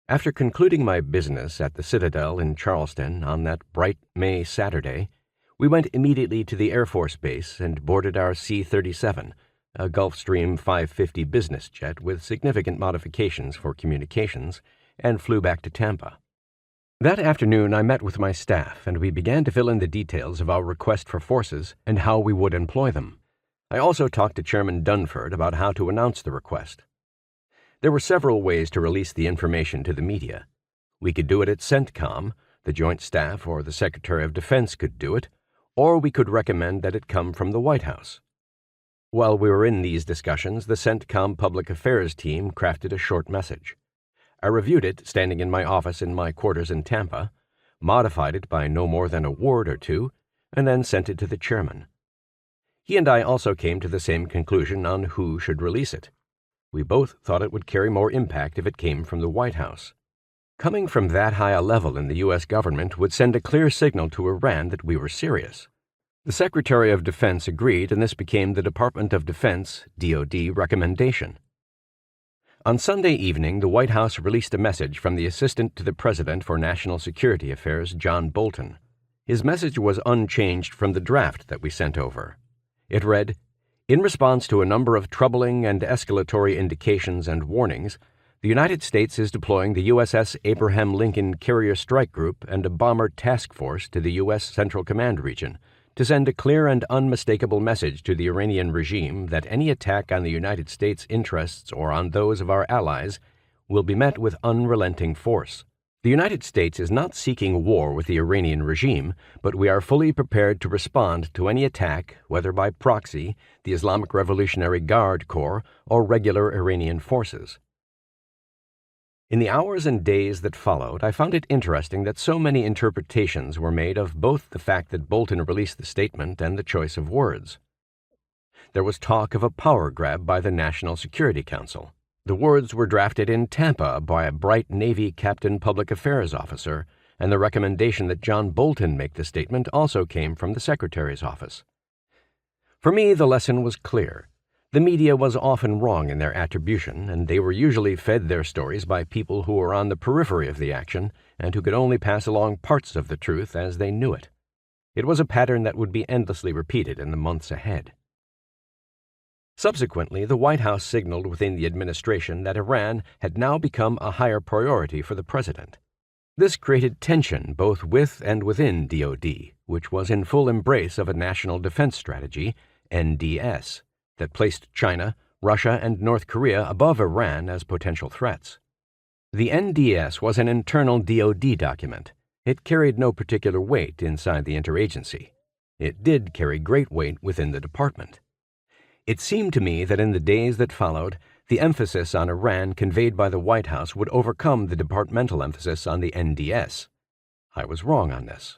After concluding my business at the Citadel in Charleston on that bright May Saturday, we went immediately to the Air Force Base and boarded our C-37, a Gulfstream 550 business jet with significant modifications for communications, and flew back to Tampa. That afternoon I met with my staff, and we began to fill in the details of our request for forces and how we would employ them. I also talked to Chairman Dunford about how to announce the request. There were several ways to release the information to the media. We could do it at CENTCOM, the Joint Staff or the Secretary of Defense could do it, or we could recommend that it come from the White House. While we were in these discussions, the CENTCOM Public Affairs team crafted a short message. I reviewed it standing in my office in my quarters in Tampa, modified it by no more than a word or two, and then sent it to the chairman. He and I also came to the same conclusion on who should release it. We both thought it would carry more impact if it came from the White House. Coming from that high a level in the U.S. government would send a clear signal to Iran that we were serious. The Secretary of Defense agreed, and this became the Department of Defense, DoD, recommendation. On Sunday evening, the White House released a message from the Assistant to the President for National Security Affairs, John Bolton. His message was unchanged from the draft that we sent over. It read, "In response to a number of troubling and escalatory indications and warnings, the United States is deploying the USS Abraham Lincoln Carrier Strike Group and a bomber task force to the U.S. Central Command region to send a clear and unmistakable message to the Iranian regime that any attack on the United States' interests or on those of our allies will be met with unrelenting force. The United States is not seeking war with the Iranian regime, but we are fully prepared to respond to any attack, whether by proxy, the Islamic Revolutionary Guard Corps, or regular Iranian forces." In the hours and days that followed, I found it interesting that so many interpretations were made of both the fact that Bolton released the statement and the choice of words. There was talk of a power grab by the National Security Council. The words were drafted in Tampa by a bright Navy Captain Public Affairs officer, and the recommendation that John Bolton make the statement also came from the Secretary's office. For me, the lesson was clear. The media was often wrong in their attribution, and they were usually fed their stories by people who were on the periphery of the action and who could only pass along parts of the truth as they knew it. It was a pattern that would be endlessly repeated in the months ahead. Subsequently, the White House signaled within the administration that Iran had now become a higher priority for the president. This created tension both with and within DoD, which was in full embrace of a National Defense Strategy, NDS, that placed China, Russia, and North Korea above Iran as potential threats. The NDS was an internal DoD document. It carried no particular weight inside the interagency. It did carry great weight within the department. It seemed to me that in the days that followed, the emphasis on Iran conveyed by the White House would overcome the departmental emphasis on the NDS. I was wrong on this.